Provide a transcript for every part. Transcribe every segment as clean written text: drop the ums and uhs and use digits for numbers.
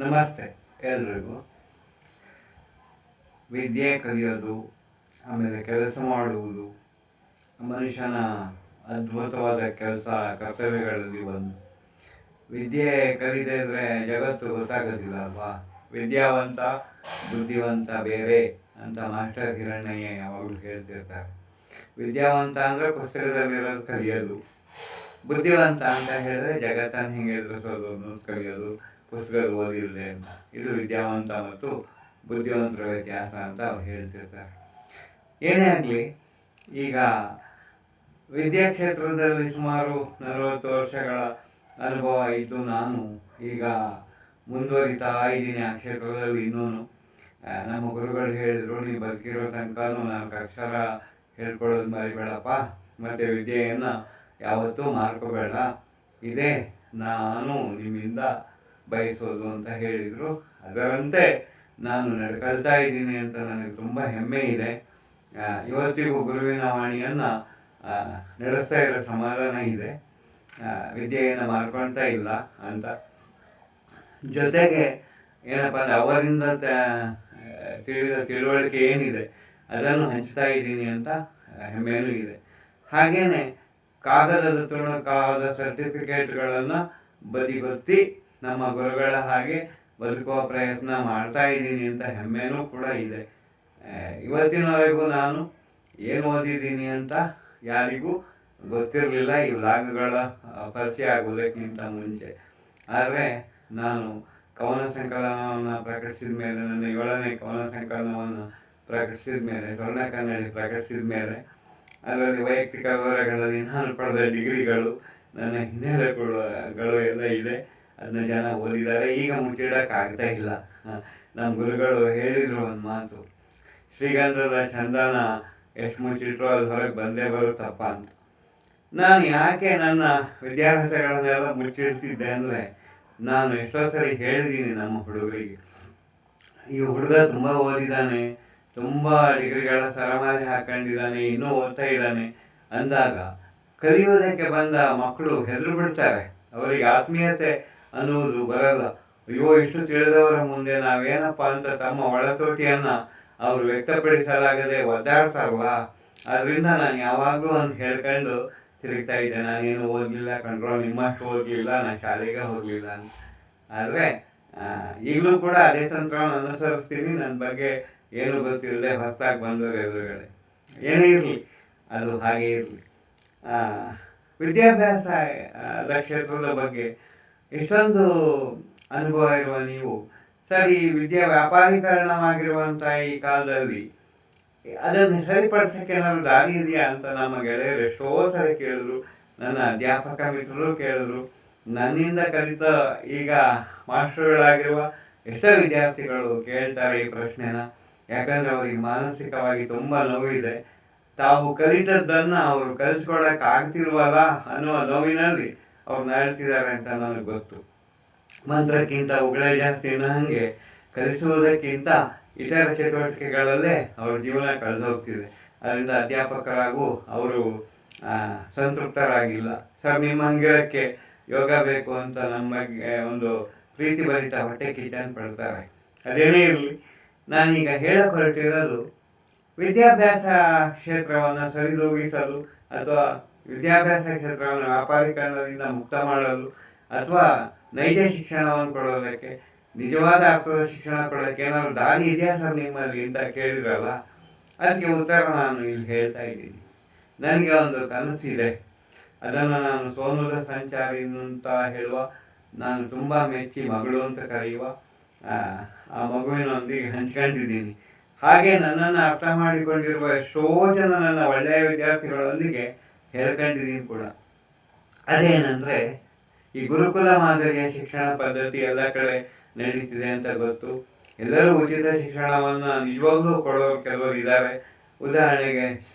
ನಮಸ್ತೆ ಎಲ್ರಿಗೂ. ವಿದ್ಯೆ ಕಲಿಯೋದು, ಆಮೇಲೆ ಕೆಲಸ ಮಾಡುವುದು ಮನುಷ್ಯನ ಅದ್ಭುತವಾದ ಕೆಲಸ ಕರ್ತವ್ಯಗಳಲ್ಲಿ ಒಂದು. ವಿದ್ಯೆ ಕಲಿದೇ ಇದ್ರೆ ಜಗತ್ತು ಗೊತ್ತಾಗೋದಿಲ್ಲ ಅಲ್ವಾ. ವಿದ್ಯಾವಂತ ಬುದ್ಧಿವಂತ ಬೇರೆ ಅಂತ ಮಾಸ್ಟರ್ ಹಿರಣ್ಣಯ್ಯ ಯಾವಾಗಲೂ ಹೇಳ್ತಿರ್ತಾರೆ. ವಿದ್ಯಾವಂತ ಅಂದರೆ ಪುಸ್ತಕದಲ್ಲಿರೋದು ಕಲಿಯೋದು, ಬುದ್ಧಿವಂತ ಅಂತ ಹೇಳಿದ್ರೆ ಜಗತ್ತನ್ನು ಹೆಂಗೆ ಎದುರಿಸೋದು ಅನ್ನೋದು ಕಲಿಯೋದು, ಪುಸ್ತಕದ ಓದಿರಲಿ ಅಂತ. ಇದು ವಿದ್ಯಾವಂತ ಮತ್ತು ಬುದ್ಧಿವಂತರ ವ್ಯತ್ಯಾಸ ಅಂತ ಅವ್ರು ಹೇಳ್ತಿರ್ತಾರೆ. ಏನೇ ಆಗಲಿ, ಈಗ ವಿದ್ಯಾಕ್ಷೇತ್ರದಲ್ಲಿ ಸುಮಾರು 40 ವರ್ಷಗಳ ಅನುಭವ ಇದ್ದು ನಾನು ಈಗ ಮುಂದುವರಿತಾ ಇದ್ದೀನಿ ಆ ಕ್ಷೇತ್ರದಲ್ಲಿ. ಇನ್ನೂ ನಮ್ಮ ಗುರುಗಳು ಹೇಳಿದರು, ನೀವು ಬದುಕಿರೋ ತನಕನೂ 4 ಅಕ್ಷರ ಹೇಳ್ಕೊಳ್ಳೋದು ಮರಿಬೇಡಪ್ಪ, ಮತ್ತು ವಿದ್ಯೆಯನ್ನು ಯಾವತ್ತೂ ಮಾರ್ಕೋಬೇಡ, ಇದೇ ನಾನು ನಿಮ್ಮಿಂದ ಬಯಸೋದು ಅಂತ ಹೇಳಿದರು. ಅದರಂತೆ ನಾನು ನಡ್ಕೊಳ್ತಾ ಇದ್ದೀನಿ ಅಂತ ನನಗೆ ತುಂಬ ಹೆಮ್ಮೆ ಇದೆ. ಇವತ್ತಿಗೂ ಗುರುವಿನ ವಾಣಿಯನ್ನು ನಡೆಸ್ತಾ ಇರೋ ಸಮಾಧಾನ ಇದೆ. ವಿದ್ಯೆಯನ್ನು ಮಾರ್ಕೊಳ್ತಾ ಇಲ್ಲ ಅಂತ. ಜೊತೆಗೆ ಏನಪ್ಪ ಅಂದರೆ ಅವರಿಂದ ತಿಳಿದ ತಿಳುವಳಿಕೆ ಏನಿದೆ ಅದನ್ನು ಹಂಚ್ತಾ ಇದ್ದೀನಿ ಅಂತ ಹೆಮ್ಮೆಯೂ ಇದೆ. ಹಾಗೆಯೇ ಕಾಗದದ ತುಣುಕಾದ ಸರ್ಟಿಫಿಕೇಟ್ಗಳನ್ನು ಬದಿಗೊತ್ತಿ ನಮ್ಮ ಗುರುಗಳ ಹಾಗೆ ಬದುಕುವ ಪ್ರಯತ್ನ ಮಾಡ್ತಾ ಇದ್ದೀನಿ ಅಂತ ಹೆಮ್ಮೆನೂ ಕೂಡ ಇದೆ. ಇವತ್ತಿನವರೆಗೂ ನಾನು ಏನು ಓದಿದ್ದೀನಿ ಅಂತ ಯಾರಿಗೂ ಗೊತ್ತಿರಲಿಲ್ಲ ಈ ವ್ಲಾಗ್ಗಳ ಪರಿಚಯ ಆಗೋದಕ್ಕಿಂತ ಮುಂಚೆ. ಆದರೆ ನಾನು ಕವನ ಸಂಕಲನವನ್ನು ಪ್ರಕಟಿಸಿದ ಮೇಲೆ, ನನ್ನ 7ನೇ ಕವನ ಸಂಕಲನವನ್ನು ಪ್ರಕಟಿಸಿದ ಮೇಲೆ, ಸ್ವರ್ಣ ಕನ್ನಡಿ ಪ್ರಕಟಿಸಿದ ಮೇಲೆ, ಅದರಲ್ಲಿ ವೈಯಕ್ತಿಕ ವಿವರಗಳಲ್ಲಿ ನಾನು ಪಡೆದ ಡಿಗ್ರಿಗಳು, ನನ್ನ ಹಿನ್ನೆಲೆಗಳು ಎಲ್ಲ ಇದೆ. ಅದನ್ನ ಜನ ಓದಿದ್ದಾರೆ. ಈಗ ಮುಚ್ಚಿಡೋಕ್ಕಾಗ್ತಾ ಇಲ್ಲ. ನಮ್ಮ ಗುರುಗಳು ಹೇಳಿದರು ಒಂದು ಮಾತು, ಶ್ರೀಗಂಧದ ಚಂದನ ಎಷ್ಟು ಮುಚ್ಚಿಟ್ರು ಅದು ಹೊರಗೆ ಬಂದೇ ಬರುತ್ತಪ್ಪ ಅಂತ. ನಾನು ಯಾಕೆ ನನ್ನ ವಿದ್ಯಾಭ್ಯಾಸಗಳನ್ನೆಲ್ಲ ಮುಚ್ಚಿಡ್ತಿದ್ದೆ ಅಂದರೆ, ನಾನು ಎಷ್ಟೋ ಸರಿ ಹೇಳಿದ್ದೀನಿ ನಮ್ಮ ಹುಡುಗರಿಗೆ, ಈ ಹುಡುಗ ತುಂಬ ಓದಿದ್ದಾನೆ, ತುಂಬ ಡಿಗ್ರಿಗಳ ಸರಮಾಲೆ ಹಾಕೊಂಡಿದ್ದಾನೆ, ಇನ್ನೂ ಓದ್ತಾ ಇದ್ದಾನೆ ಅಂದಾಗ ಕಲಿಯೋದಕ್ಕೆ ಬಂದ ಮಕ್ಕಳು ಹೆದರು ಬಿಡ್ತಾರೆ. ಅವರಿಗೆ ಆತ್ಮೀಯತೆ ಅನ್ನುವುದು ಬರಲ್ಲ. ಅಯ್ಯೋ, ಇಷ್ಟು ತಿಳಿದವರ ಮುಂದೆ ನಾವೇನಪ್ಪ ಅಂತ ತಮ್ಮ ಒಳತೋಟಿಯನ್ನು ಅವರು ವ್ಯಕ್ತಪಡಿಸಲಾಗದೆ ಒದ್ದಾಡ್ತಾರಲ್ಲ. ಅದರಿಂದ ನಾನು ಯಾವಾಗಲೂ ಅಂತ ಹೇಳ್ಕೊಂಡು ತಿರುಗ್ತಾ ಇದ್ದೆ, ನಾನೇನು ಓದಲಿಲ್ಲ ಕಂಡ್ರೋ, ನಿಮ್ಮಷ್ಟು ಓದಲಿಲ್ಲ, ನಾನು ಶಾಲೆಗೆ ಹೋಗಲಿಲ್ಲ ಅಂತ. ಆದರೆ ಈಗಲೂ ಕೂಡ ಅದೇ ತಂತ್ರವನ್ನು ಅನುಸರಿಸ್ತೀನಿ. ನನ್ನ ಬಗ್ಗೆ ಏನು ಗೊತ್ತಿಲ್ಲದೆ ಹೊಸದಾಗಿ ಬಂದವರು ಎದುರುಗಡೆ ಏನೇ ಇರಲಿ, ಅದು ಹಾಗೇ ಇರಲಿ. ವಿದ್ಯಾಭ್ಯಾಸದ ಕ್ಷೇತ್ರದ ಬಗ್ಗೆ ಎಷ್ಟೊಂದು ಅನುಭವ ಇರುವ ನೀವು, ಸರಿ, ವಿದ್ಯಾ ವ್ಯಾಪಾರೀಕರಣವಾಗಿರುವಂಥ ಈ ಕಾಲದಲ್ಲಿ ಅದನ್ನು ಸರಿಪಡಿಸೋಕ್ಕೆ ಏನಾದ್ರು ದಾರಿ ಇದೆಯಾ ಅಂತ ನಮ್ಮ ಗೆಳೆಯರು ಎಷ್ಟೋ ಸರಿ ಕೇಳಿದ್ರು. ನನ್ನ ಅಧ್ಯಾಪಕ ಮಿತ್ರರು ಕೇಳಿದ್ರು. ನನ್ನಿಂದ ಕಲಿತ ಈಗ ಮಾಸ್ಟರ್ಗಳಾಗಿರುವ ಎಷ್ಟೋ ವಿದ್ಯಾರ್ಥಿಗಳು ಕೇಳ್ತಾರೆ ಈ ಪ್ರಶ್ನೆನ. ಯಾಕಂದರೆ ಅವರಿಗೆ ಮಾನಸಿಕವಾಗಿ ತುಂಬ ನೋವಿದೆ. ತಾವು ಕಲಿತದ್ದನ್ನು ಅವರು ಕಲಿಸ್ಕೊಡೋಕೆ ಆಗ್ತಿಲ್ವಲ್ಲ ಅನ್ನುವ ನೋವಿನಲ್ಲಿ ಅವ್ರು ನಡ್ತಿದ್ದಾರೆ ಅಂತ ನನಗೆ ಗೊತ್ತು. ಮಂತ್ರಕ್ಕಿಂತ ಉಗುಳೇ ಜಾಸ್ತಿ ಅನ್ನೋ ಹಾಗೆ ಕಲಿಸುವುದಕ್ಕಿಂತ ಇತರ ಚಟುವಟಿಕೆಗಳಲ್ಲೇ ಅವ್ರ ಜೀವನ ಕಳೆದು ಹೋಗ್ತಿದೆ. ಅದರಿಂದ ಅಧ್ಯಾಪಕರಾಗೂ ಅವರು ಸಂತೃಪ್ತರಾಗಿಲ್ಲ. ಸರ್, ನಿಮ್ಮ ಹಂಗಿರೋಕ್ಕೆ ಯೋಗ ಬೇಕು ಅಂತ ನಮಗೆ ಒಂದು ಪ್ರೀತಿ ಭರಿತ ಹೊಟ್ಟೆ ಕಿಚ್ಚನ್ನು ಪಡ್ತಾರೆ. ಅದೇನೇ ಇರಲಿ, ನಾನೀಗ ಹೇಳಕ್ಕೆ ಹೊರಟಿರೋದು ವಿದ್ಯಾಭ್ಯಾಸ ಕ್ಷೇತ್ರವನ್ನು ಸರಿದೂಗಿಸಲು, ಅಥವಾ ವಿದ್ಯಾಭ್ಯಾಸ ಕ್ಷೇತ್ರವನ್ನು ವ್ಯಾಪಾರೀಕರಣದಿಂದ ಮುಕ್ತ ಮಾಡಲು, ಅಥವಾ ನೈಜ ಶಿಕ್ಷಣವನ್ನು ಕೊಡೋದಕ್ಕೆ, ನಿಜವಾದ ಅರ್ಥದ ಶಿಕ್ಷಣ ಕೊಡೋಕ್ಕೆ ಏನಾದ್ರು ದಾರಿ ಇದೆಯಾ ಸರ್ ನಿಮ್ಮಲ್ಲಿ ಅಂತ ಕೇಳಿದ್ರಲ್ಲ. ಅದಕ್ಕೆ ಉತ್ತರ ನಾನು ಇಲ್ಲಿ ಹೇಳ್ತಾ ಇದ್ದೀನಿ. ನನಗೆ ಒಂದು ಕನಸಿದೆ. ಅದನ್ನು ನಾನು ಸೋನುದ ಸಂಚಾರಿ ಅಂತ ಹೇಳುವ, ನಾನು ತುಂಬ ಮೆಚ್ಚಿ ಮಗಳು ಅಂತ ಕರೆಯುವ ಆ ಮಗುವಿನೊಂದಿಗೆ ಹಂಚ್ಕೊಂಡಿದ್ದೀನಿ. ಹಾಗೆ ನನ್ನನ್ನು ಅರ್ಥ ಮಾಡಿಕೊಂಡಿರುವ ಎಷ್ಟೋ ಜನ ನನ್ನ ಒಳ್ಳೆಯ ವಿದ್ಯಾರ್ಥಿಗಳೊಂದಿಗೆ ಹೇಳ್ಕೊಂಡಿದ್ದೀನಿ ಕೂಡ. ಅದೇನೆಂದರೆ, ಈ ಗುರುಕುಲ ಮಾದರಿಯ ಶಿಕ್ಷಣ ಪದ್ಧತಿ ಎಲ್ಲ ಕಡೆ ನಡೀತಿದೆ ಅಂತ ಗೊತ್ತು. ಎಲ್ಲರೂ ಉಚಿತ ಶಿಕ್ಷಣವನ್ನು ನಿಜವಾಗ್ಲೂ ಕೊಡೋರು ಕೆಲವರು ಇದ್ದಾರೆ. ಉದಾಹರಣೆಗೆ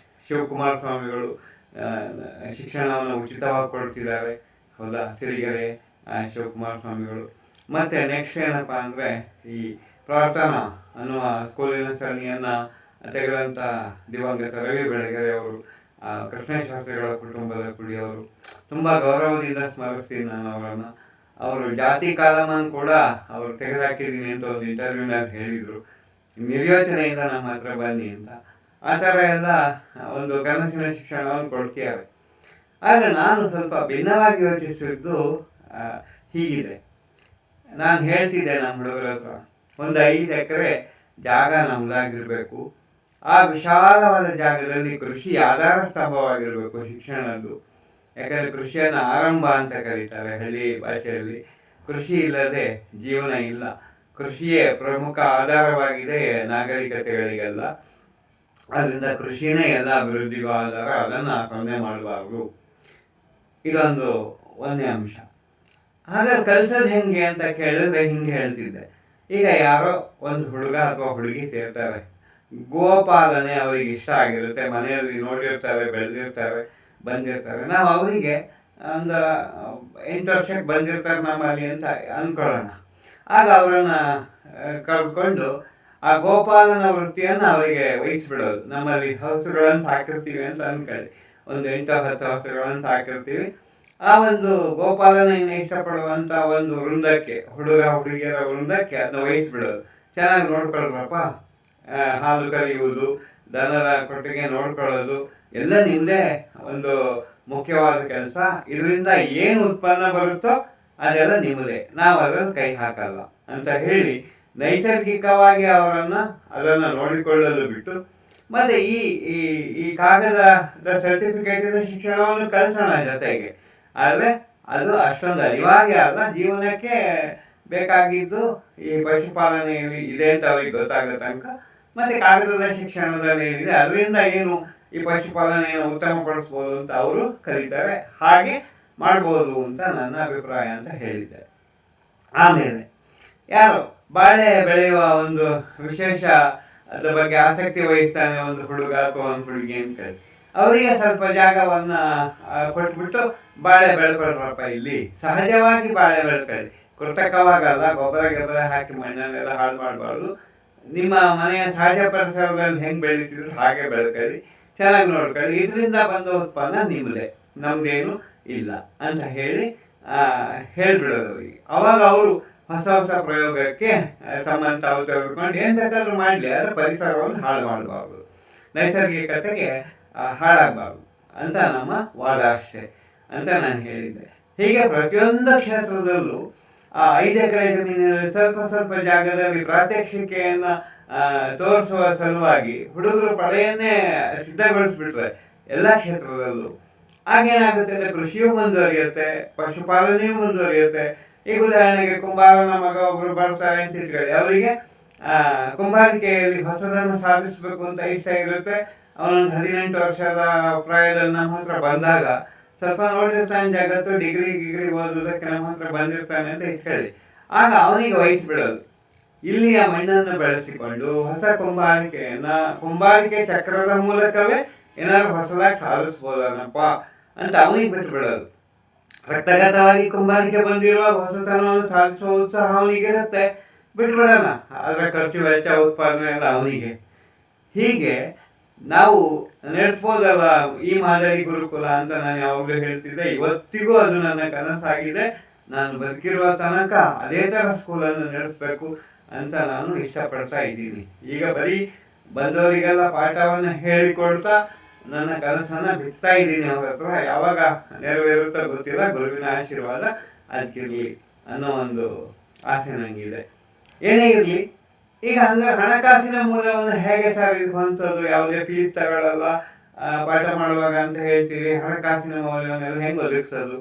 ಶಿವಕುಮಾರ ಸ್ವಾಮಿಗಳು ಶಿಕ್ಷಣವನ್ನು ಉಚಿತವಾಗಿ ಕೊಡ್ತಿದ್ದಾರೆ, ಹೌದಾ? ಸಿರಿಗೆರೆ ಶಿವಕುಮಾರ ಸ್ವಾಮಿಗಳು. ಮತ್ತು ನೆಕ್ಸ್ಟ್ ಏನಪ್ಪ ಅಂದರೆ, ಈ ಪ್ರಾರ್ಥನಾ ಅನ್ನುವ ಸ್ಕೂಲಿನ ಸರಣಿಯನ್ನು ತೆಗೆದಂಥ ದಿವಂಗತ ರವಿ ಬೆಳಗೆರೆ ಅವರು, ಕೃಷ್ಣೇಶಾಸ್ತ್ರಿಗಳ ಕುಟುಂಬದ ಕುಡಿಯವರು. ತುಂಬ ಗೌರವದಿಂದ ಸ್ಮರಿಸ್ತೀನಿ ನಾನು ಅವರನ್ನು. ಅವರು ಜಾತಿ ಕಾಲಮನ್ನು ಕೂಡ ಅವರು ತೆಗೆದುಹಾಕಿದ್ದೀನಿ ಅಂತ ಒಂದು ಇಂಟರ್ವ್ಯೂನಲ್ಲಿ ಹೇಳಿದರು. ನಿರ್ಯೋಚನೆಯಿಂದ ನಮ್ಮ ಹತ್ರ ಬನ್ನಿ ಅಂತ. ಆ ಥರ ಎಲ್ಲ ಒಂದು ಕನಸಿನ ಶಿಕ್ಷಣವನ್ನು ಕೊಡ್ತೀಯಾರೆ. ಆದರೆ ನಾನು ಸ್ವಲ್ಪ ಭಿನ್ನವಾಗಿ ಯೋಚಿಸಿದ್ದು ಹೀಗಿದೆ. ನಾನು ಹೇಳ್ತಿದ್ದೆ ನಮ್ಮ ಹುಡುಗರ ಹತ್ರ, ಒಂದು 5 ಎಕರೆ ಜಾಗ ನಮ್ಮದಾಗಿರಬೇಕು. ಆ ವಿಶಾಲವಾದ ಜಾಗದಲ್ಲಿ ಕೃಷಿ ಆಧಾರ ಸ್ತಂಭವಾಗಿರಬೇಕು ಶಿಕ್ಷಣದ್ದು. ಯಾಕಂದರೆ ಕೃಷಿಯನ್ನು ಆರಂಭ ಅಂತ ಕರೀತಾರೆ ಹಳ್ಳಿ ಭಾಷೆಯಲ್ಲಿ. ಕೃಷಿ ಇಲ್ಲದೆ ಜೀವನ ಇಲ್ಲ. ಕೃಷಿಯೇ ಪ್ರಮುಖ ಆಧಾರವಾಗಿದೆ ನಾಗರಿಕತೆಗಳಿಗೆಲ್ಲ. ಅದರಿಂದ ಕೃಷಿನೇ ಎಲ್ಲ ಅಭಿವೃದ್ಧಿಗೂ ಆಧಾರ, ಅದನ್ನು ಸೊನ್ನೆ ಮಾಡಬಾರ್ದು. ಇದೊಂದು ಒಂದೇ ಅಂಶ. ಹಾಗಾದ್ರೆ ಕಲಿಸೋದು ಹೆಂಗೆ ಅಂತ ಕೇಳಿದ್ರೆ ಹಿಂಗೆ ಹೇಳ್ತಿದ್ದೆ. ಈಗ ಯಾರೋ ಒಂದು ಹುಡುಗ ಅಥವಾ ಹುಡುಗಿ ಸೇರ್ತಾರೆ, ಗೋಪಾಲನೆ ಅವರಿಗೆ ಇಷ್ಟ ಆಗಿರುತ್ತೆ, ಮನೆಯಲ್ಲಿ ನೋಡಿರ್ತಾರೆ, ಬೆಳೆದಿರ್ತಾರೆ, ಬಂದಿರ್ತಾರೆ. ನಾವು ಅವರಿಗೆ ಒಂದು 8 ವರ್ಷಕ್ಕೆ ಬಂದಿರ್ತಾರೆ ನಮ್ಮಲ್ಲಿ ಅಂತ ಅಂದ್ಕೊಳ್ಳೋಣ. ಆಗ ಅವರನ್ನು ಕರ್ಕೊಂಡು ಆ ಗೋಪಾಲನ ವೃತ್ತಿಯನ್ನು ಅವರಿಗೆ ವಹಿಸ್ಬಿಡೋದು. ನಮ್ಮಲ್ಲಿ ಹಸುಗಳನ್ನು ಸಾಕಿರ್ತೀವಿ ಅಂತ ಅಂದ್ಕೊಳ್ಳಿ, ಒಂದು 8-10 ಹಸುಗಳನ್ನು ಸಾಕಿರ್ತೀವಿ. ಆ ಒಂದು ಗೋಪಾಲನೆಯನ್ನು ಇಷ್ಟಪಡುವಂಥ ಒಂದು ವೃಂದಕ್ಕೆ, ಹುಡುಗ ಹುಡುಗಿಯರ ವೃಂದಕ್ಕೆ ಅದನ್ನ ವಹಿಸ್ಬಿಡೋದು. ಚೆನ್ನಾಗಿ ನೋಡ್ಕೊಳ್ರಪ್ಪ, ಹಾಲು ಕರೆಯುವುದು, ದನದ ಕೊಟ್ಟಿಗೆ ನೋಡ್ಕೊಳ್ಳೋದು ಎಲ್ಲ ನಿಮ್ಮದೇ ಒಂದು ಮುಖ್ಯವಾದ ಕೆಲಸ. ಇದರಿಂದ ಏನು ಉತ್ಪನ್ನ ಬರುತ್ತೋ ಅದೆಲ್ಲ ನಿಮ್ಮದೇ, ನಾವು ಅದರಲ್ಲಿ ಕೈ ಹಾಕಲ್ಲ ಅಂತ ಹೇಳಿ ನೈಸರ್ಗಿಕವಾಗಿ ಅದನ್ನು ನೋಡಿಕೊಳ್ಳಲು ಬಿಟ್ಟು, ಮತ್ತು ಈ ಕಾಗದದ ಸರ್ಟಿಫಿಕೇಟಿನ ಶಿಕ್ಷಣವನ್ನು ಕಲಿಸೋಣ ಜೊತೆಗೆ. ಆದರೆ ಅದು ಅಷ್ಟೊಂದು ಅನಿವಾರ್ಯ ಅಲ್ಲ. ಜೀವನಕ್ಕೆ ಬೇಕಾಗಿದ್ದು ಈ ಪಶುಪಾಲನೆಯಲ್ಲಿ ಇದೆ ಅಂತ ಅವ್ರಿಗೆ ಗೊತ್ತಾಗೋ ತನಕ, ಮತ್ತು ಕಾಗದದ ಶಿಕ್ಷಣದಲ್ಲಿ ಏನಿದೆ ಅದರಿಂದ ಏನು ಈ ಪಶುಪಾಲನೆಯನ್ನು ಉತ್ತಮಪಡಿಸ್ಬೋದು ಅಂತ ಅವರು ಕಲಿತಾರೆ. ಹಾಗೆ ಮಾಡ್ಬೋದು ಅಂತ ನನ್ನ ಅಭಿಪ್ರಾಯ ಅಂತ ಹೇಳಿದ್ದಾರೆ. ಆಮೇಲೆ ಯಾರು ಬಾಳೆ ಬೆಳೆಯುವ ಒಂದು ವಿಶೇಷ ಅದ್ರ ಬಗ್ಗೆ ಆಸಕ್ತಿ ವಹಿಸ್ತಾನೆ ಒಂದು ಹುಡುಗ ಅಥವಾ ಒಂದು ಹುಡುಗಿ ಅಂತ ಹೇಳಿ, ಅವರಿಗೆ ಸ್ವಲ್ಪ ಜಾಗವನ್ನು ಕೊಟ್ಬಿಟ್ಟು ಬಾಳೆ ಬೆಳ್ಕೊಳ್ರಪ್ಪ, ಇಲ್ಲಿ ಸಹಜವಾಗಿ ಬಾಳೆ ಬೆಳ್ಕೊಳ್ಳಿ, ಕೃತಕವಾಗಲ್ಲ, ಗೊಬ್ಬರ ಹಾಕಿ ಮಣ್ಣನ್ನೆಲ್ಲ ಹಾಳು ಮಾಡಬಾರ್ದು, ನಿಮ್ಮ ಮನೆಯ ಸಹಜ ಪರಿಸರದಲ್ಲಿ ಹೆಂಗೆ ಬೆಳೀತಿದ್ರು ಹಾಗೆ ಬೆಳ್ಕೊಳ್ಳಿ, ಚೆನ್ನಾಗಿ ನೋಡ್ಕೊಳ್ಳಿ, ಇದರಿಂದ ಬಂದ ಉತ್ಪನ್ನ ನಿಮ್ಮದೇ, ನಮ್ದೇನು ಇಲ್ಲ ಅಂತ ಹೇಳಿ ಹೇಳ್ಬಿಡೋದು ಅವರಿಗೆ. ಅವಾಗ ಅವರು ಹೊಸ ಪ್ರಯೋಗಕ್ಕೆ ತಮ್ಮನ್ನು ತಾವು ತೆಗೆದುಕೊಂಡು ಏನು ಬೇಕಾದ್ರೂ ಮಾಡಲಿ, ಆದರೆ ಪರಿಸರವನ್ನು ಹಾಳು ಮಾಡಬಾರ್ದು, ನೈಸರ್ಗಿಕತೆಗೆ ಹಾಳಾಗಬಾರ್ದು ಅಂತ ನಮ್ಮ ವಾದ ಅಷ್ಟೇ ಅಂತ ನಾನು ಹೇಳಿದ್ದೆ. ಹೀಗೆ ಪ್ರತಿಯೊಂದು ಕ್ಷೇತ್ರದಲ್ಲೂ 5 ಎಕರೆ ಜಮೀನಿನಲ್ಲಿ ಸ್ವಲ್ಪ ಜಾಗದಲ್ಲಿ ಪ್ರಾತ್ಯಕ್ಷಿಕೆಯನ್ನು ತೋರಿಸುವ ಸಲುವಾಗಿ ಹುಡುಗರು ಪಡೆಯನ್ನೇ ಸಿದ್ಧಗೊಳಿಸ್ಬಿಟ್ರೆ ಎಲ್ಲ ಕ್ಷೇತ್ರದಲ್ಲೂ ಆಗೇನಾಗುತ್ತೆ ಅಂದರೆ ಕೃಷಿಯೂ ಮುಂದುವರಿಯುತ್ತೆ, ಪಶುಪಾಲನೆಯೂ ಮುಂದುವರಿಯುತ್ತೆ. ಈಗ ಉದಾಹರಣೆಗೆ ಕುಂಬಾರನ ಮಗ ಒಬ್ಬರು ಬರ್ತಾರೆ ಅಂತ ಇಟ್ಕೊಳ್ಳಿ, ಅವರಿಗೆ ಕುಂಬಾರಿಕೆಯಲ್ಲಿ ಹೊಸದನ್ನು ಸಾಧಿಸಬೇಕು ಅಂತ ಇಷ್ಟ ಇರುತ್ತೆ. ಅವನೊಂದು 18 ವರ್ಷದ ಪ್ರಾಯದಲ್ಲಿ ನಮ್ಮ ಹತ್ರ ಬಂದಾಗ ಸ್ವಲ್ಪ ನೋಡಿರ್ತಾನೆ ಜಗತ್ತು, ಡಿಗ್ರಿ ಓದೋದಕ್ಕೆ ನಮ್ಮ ಹತ್ರ ಬಂದಿರ್ತಾನೆ ಅಂತ ಇಟ್ಕೊಳ್ಳಿ. ಆಗ ಅವನಿಗೆ ವಹಿಸ್ಬಿಡೋದು, ಇಲ್ಲಿಯ ಮಣ್ಣನ್ನು ಬೆಳೆಸಿಕೊಂಡು ಹೊಸ ಕುಂಬಾರಿಕೆ ಚಕ್ರದ ಮೂಲಕವೇ ಏನಾದ್ರು ಹೊಸದಾಗಿ ಸಾಧಿಸ್ಬೋದನಪ್ಪ ಅಂತ ಅವನಿಗೆ ಬಿಟ್ಟುಬಿಡೋದು. ರಕ್ತಗತವಾಗಿ ಕುಂಬಾರಿಕೆ ಬಂದಿರುವ ಹೊಸತನವನ್ನು ಸಾಧಿಸುವ ಉತ್ಸಾಹ ಅವನಿಗಿರುತ್ತೆ, ಬಿಟ್ಬಿಡೋಣ, ಅದರ ಖರ್ಚು ವೆಚ್ಚ ಉತ್ಪಾದನೆ ಎಲ್ಲ ಅವನಿಗೆ. ಹೀಗೆ ನಾವು ನಡೆಸ್ಬೋದಲ್ಲ ಈ ಮಾದರಿ ಗುರುಕುಲ ಅಂತ ನಾನು ಯಾವಾಗಲೂ ಹೇಳ್ತಿದ್ದೆ. ಇವತ್ತಿಗೂ ಅದು ನನ್ನ ಕನಸಾಗಿದೆ. ನಾನು ಬದುಕಿರುವ ತನಕ ಅದೇ ಥರ ಸ್ಕೂಲನ್ನು ನಡೆಸಬೇಕು ಅಂತ ನಾನು ಇಷ್ಟಪಡ್ತಾ ಇದ್ದೀನಿ. ಈಗ ಬರೀ ಬಂದವರಿಗೆಲ್ಲ ಪಾಠವನ್ನು ಹೇಳಿಕೊಡ್ತಾ ನನ್ನ ಕನಸನ್ನು ಬಿಚ್ತಾ ಇದ್ದೀನಿ ಅವ್ರ ಹತ್ರ. ಯಾವಾಗ ನೆರವೇರುತ್ತೋ ಗೊತ್ತಿಲ್ಲ, ಗುರುವಿನ ಆಶೀರ್ವಾದ ಅದಕ್ಕಿರಲಿ ಅನ್ನೋ ಒಂದು ಆಸೆ ನನಗಿದೆ. ಏನೇ ಇರಲಿ, ಈಗ ಹಂಗೆ ಹಣಕಾಸಿನ ಮೂಲವನ್ನು ಹೇಗೆ ಸರ್ ಇದು ಹೊಂದೋದು, ಯಾವುದೇ ಫೀಸ್ ತಗೊಳ್ಳಲ್ಲ, ಪಾಠ ಮಾಡುವಾಗ ಅಂತ ಹೇಳ್ತೀವಿ, ಹಣಕಾಸಿನ ಮೌಲ್ಯವನ್ನೆಲ್ಲ ಹೆಂಗೆ ಒದಗಿಸೋದು?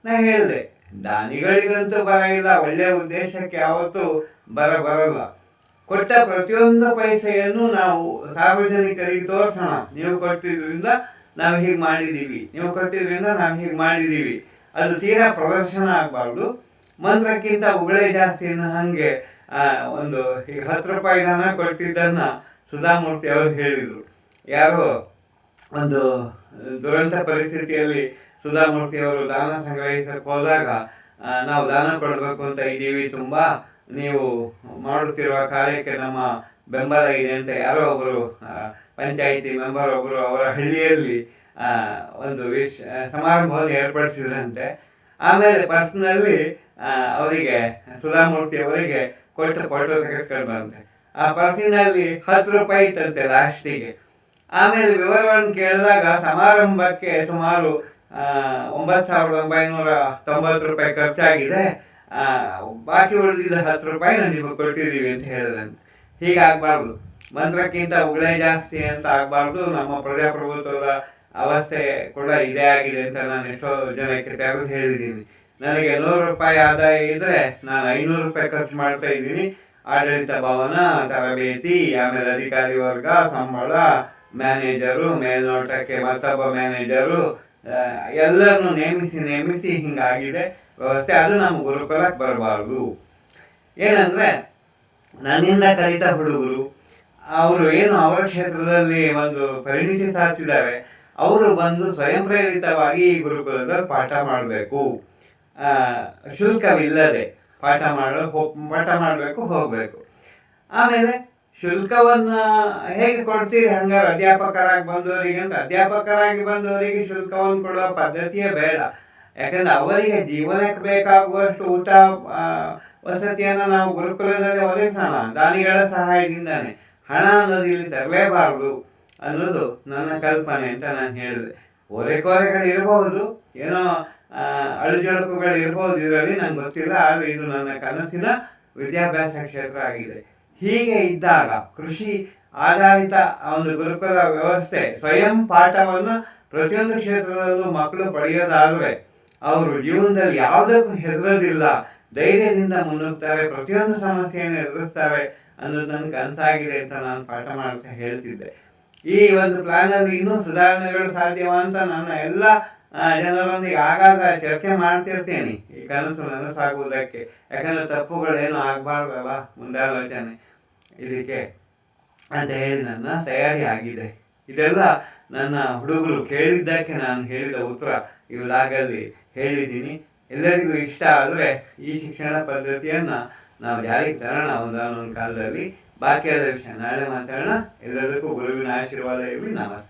ನಾ ಹೇಳಿದೆ, ದಾನಿಗಳಿಗಂತೂ ಬರ ಇಲ್ಲ, ಒಳ್ಳೆಯ ಉದ್ದೇಶಕ್ಕೆ ಯಾವತ್ತೂ ಬರಲ್ಲ. ಕೊಟ್ಟ ಪ್ರತಿಯೊಂದು ಪೈಸೆಯನ್ನು ನಾವು ಸಾರ್ವಜನಿಕರಿಗೆ ತೋರಿಸೋಣ, ನೀವು ಕೊಟ್ಟಿದ್ರಿಂದ ನಾವು ಹೀಗೆ ಮಾಡಿದ್ದೀವಿ, ನೀವು ಕೊಟ್ಟಿದ್ರಿಂದ ನಾವು ಹೀಗೆ ಮಾಡಿದ್ದೀವಿ. ಅದು ತೀರಾ ಪ್ರದರ್ಶನ ಆಗಬಾರ್ದು. ಮಂತ್ರಕ್ಕಿಂತ ಉಗುಳೇ ಜಾಸ್ತಿ ಅನ್ನೋ ಹಾಗೆ ಒಂದು ಈಗ 10 ರೂಪಾಯಿ ದಾನ ಕೊಟ್ಟಿದ್ದನ್ನು ಸುಧಾಮೂರ್ತಿ ಅವರು ಹೇಳಿದರು. ಯಾರೋ ಒಂದು ದುರಂತ ಪರಿಸ್ಥಿತಿಯಲ್ಲಿ ಸುಧಾಮೂರ್ತಿ ಅವರು ದಾನ ಸಂಗ್ರಹಿಸಕ್ಕೆ ಹೋದಾಗ, ನಾವು ದಾನ ಕೊಡಬೇಕು ಅಂತ ಇದ್ದೀವಿ, ತುಂಬ ನೀವು ಮಾಡುತ್ತಿರುವ ಕಾರ್ಯಕ್ಕೆ ನಮ್ಮ ಬೆಂಬಲ ಇದೆ ಅಂತ ಯಾರೋ ಒಬ್ಬರು ಪಂಚಾಯಿತಿ ಮೆಂಬರ್ ಒಬ್ಬರು ಅವರ ಹಳ್ಳಿಯಲ್ಲಿ ಒಂದು ಸಮಾರಂಭವನ್ನು ಏರ್ಪಡಿಸಿದ್ರಂತೆ. ಆಮೇಲೆ ಪರ್ಸ್ನಲ್ಲಿ ಅವರಿಗೆ ಸುಧಾಮೂರ್ತಿ ಅವರಿಗೆ ಕೊಟ್ಟು ಫೋಟೋ ತೆಗೆಸ್ಕೊಂಡ್ರಂತೆ. ಆ ಪರ್ಸಿನಲ್ಲಿ 10 ರೂಪಾಯಿ ಇತ್ತಂತೆ ಲಾಸ್ಟಿಗೆ. ಆಮೇಲೆ ವಿವರವನ್ನು ಕೇಳಿದಾಗ ಸಮಾರಂಭಕ್ಕೆ ಸುಮಾರು 9,990 ರೂಪಾಯಿ ಖರ್ಚಾಗಿದೆ, ಬಾಕಿ ಉಳಿದಿದ್ದ 10 ರೂಪಾಯಿನ ನಿಮಗೆ ಕೊಟ್ಟಿದ್ದೀವಿ ಅಂತ ಹೇಳಿದ್ರಂತೆ. ಹೀಗಾಗಬಾರ್ದು, ಮಂತ್ರಕ್ಕಿಂತ ಉಗುಳೇ ಜಾಸ್ತಿ ಅಂತ ಆಗಬಾರ್ದು. ನಮ್ಮ ಪ್ರಜಾಪ್ರಭುತ್ವದ ಅವಸ್ಥೆ ಕೂಡ ಇದೇ ಆಗಿದೆ ಅಂತ ನಾನು ಎಷ್ಟೋ ಜನಕ್ಕೆ ತೆಗೆದು ಹೇಳಿದ್ದೀನಿ. ನನಗೆ 100 ರೂಪಾಯಿ ಆದಾಯ ಇದ್ದರೆ ನಾನು 500 ರೂಪಾಯಿ ಖರ್ಚು ಮಾಡ್ತಾ ಇದ್ದೀನಿ. ಆಡಳಿತ ಭವನ, ತರಬೇತಿ, ಆಮೇಲೆ ಅಧಿಕಾರಿ ವರ್ಗ, ಸಂಬಳ, ಮ್ಯಾನೇಜರು, ಮೇಲ್ನೋಟಕ್ಕೆ ಮತ್ತೊಬ್ಬ ಮ್ಯಾನೇಜರು, ಎಲ್ಲರನ್ನು ನೇಮಿಸಿ ಹಿಂಗಾಗಿದೆ ವ್ಯವಸ್ಥೆ. ಅದು ನಮ್ಮ ಗುರುಕುಲಕ್ಕೆ ಬರಬಾರ್ದು. ಏನಂದರೆ ನನ್ನಿಂದ ಕಲಿತ ಹುಡುಗರು ಅವರು ಏನು ಅವರ ಕ್ಷೇತ್ರದಲ್ಲಿ ಒಂದು ಪರಿಣಿತಿ ಸಾಧಿಸಿದ್ದಾರೆ, ಅವರು ಬಂದು ಸ್ವಯಂ ಪ್ರೇರಿತವಾಗಿ ಈ ಗುರುಕುಲದಲ್ಲಿ ಪಾಠ ಮಾಡಬೇಕು. ಶುಲ್ಕವಿಲ್ಲದೆ ಪಾಠ ಮಾಡಬೇಕು, ಹೋಗಬೇಕು. ಆಮೇಲೆ ಶುಲ್ಕವನ್ನು ಹೇಗೆ ಕೊಡ್ತೀರಿ ಹಂಗಾರೆ ಅಧ್ಯಾಪಕರಾಗಿ ಬಂದವರಿಗೆ ಅಂತ? ಅಧ್ಯಾಪಕರಾಗಿ ಬಂದವರಿಗೆ ಶುಲ್ಕವನ್ನು ಕೊಡುವ ಪದ್ಧತಿಯೇ ಬೇಡ. ಯಾಕಂದರೆ ಅವರಿಗೆ ಜೀವನಕ್ಕೆ ಬೇಕಾಗುವಷ್ಟು ಊಟ ವಸತಿಯನ್ನು ನಾವು ಗುರುಕುಲದಲ್ಲಿ ಒದಗಿಸೋಣ, ದಾನಿಗಳ ಸಹಾಯದಿಂದಾನೆ. ಹಣ ಅನ್ನೋದು ಇಲ್ಲಿ ತರಲೇಬಾರ್ದು ಅನ್ನೋದು ನನ್ನ ಕಲ್ಪನೆ ಅಂತ ನಾನು ಹೇಳಿದೆ. ಓರೆಕೋರೆಗಳಿರಬಹುದು, ಏನೋ ಅಳುಜಳುಕುಗಳು ಇರ್ಬೋದು ಇದರಲ್ಲಿ, ನಂಗೆ ಗೊತ್ತಿಲ್ಲ. ಆದರೆ ಇದು ನನ್ನ ಕನಸಿನ ವಿದ್ಯಾಭ್ಯಾಸ ಕ್ಷೇತ್ರ ಆಗಿದೆ. ಹೀಗೆ ಇದ್ದಾಗ ಕೃಷಿ ಆಧಾರಿತ ಒಂದು ಗುರುಕುಲ ವ್ಯವಸ್ಥೆ, ಸ್ವಯಂ ಪಾಠವನ್ನು ಪ್ರತಿಯೊಂದು ಕ್ಷೇತ್ರದಲ್ಲೂ ಮಕ್ಕಳು ಪಡೆಯೋದಾದರೆ ಅವರು ಜೀವನದಲ್ಲಿ ಯಾವುದಕ್ಕೂ ಹೆದರೋದಿಲ್ಲ, ಧೈರ್ಯದಿಂದ ಮುನ್ನುಗ್ತಾರೆ, ಪ್ರತಿಯೊಂದು ಸಮಸ್ಯೆಯನ್ನು ಎದುರಿಸ್ತಾರೆ ಅನ್ನೋದು ನನ್ನ ಕನಸಾಗಿದೆ ಅಂತ ನಾನು ಪಾಠ ಮಾಡ್ತಾ ಹೇಳ್ತಿದ್ದೆ. ಈ ಒಂದು ಪ್ಲಾನಲ್ಲಿ ಇನ್ನೂ ಸುಧಾರಣೆಗಳು ಸಾಧ್ಯವ ಅಂತ ನನ್ನ ಎಲ್ಲ ಜನರೊಂದಿಗೆ ಆಗಾಗ ಚರ್ಚೆ ಮಾಡ್ತಿರ್ತೀನಿ, ಈ ಕನಸು ನನಸಾಗುವುದಕ್ಕೆ. ಯಾಕಂದರೆ ತಪ್ಪುಗಳೇನು ಆಗಬಾರ್ದಲ್ಲ, ಮುಂದಾಲೋಚನೆ ಇದಕ್ಕೆ ಅಂತ ಹೇಳಿ ನನ್ನ ತಯಾರಿ ಆಗಿದೆ. ಇದೆಲ್ಲ ನನ್ನ ಹುಡುಗರು ಕೇಳಿದ್ದಕ್ಕೆ ನಾನು ಹೇಳಿದ ಉತ್ತರ ಈ ವ್ಲಾಗಲ್ಲಿ ಹೇಳಿದ್ದೀನಿ. ಎಲ್ಲರಿಗೂ ಇಷ್ಟ ಆದರೆ ಈ ಶಿಕ್ಷಣ ಪದ್ಧತಿಯನ್ನು ನಾವು ಜಾರಿಗೆ ತರೋಣ ಒಂದಾನೊಂದು ಕಾಲದಲ್ಲಿ. ಬಾಕಿಯಾದ ವಿಷಯ ನಾಳೆ ಮಾತಾಡೋಣ. ಎಲ್ಲದಕ್ಕೂ ಗುರುವಿನ ಆಶೀರ್ವಾದ ಇರಲಿ. ನಮಸ್ತೆ.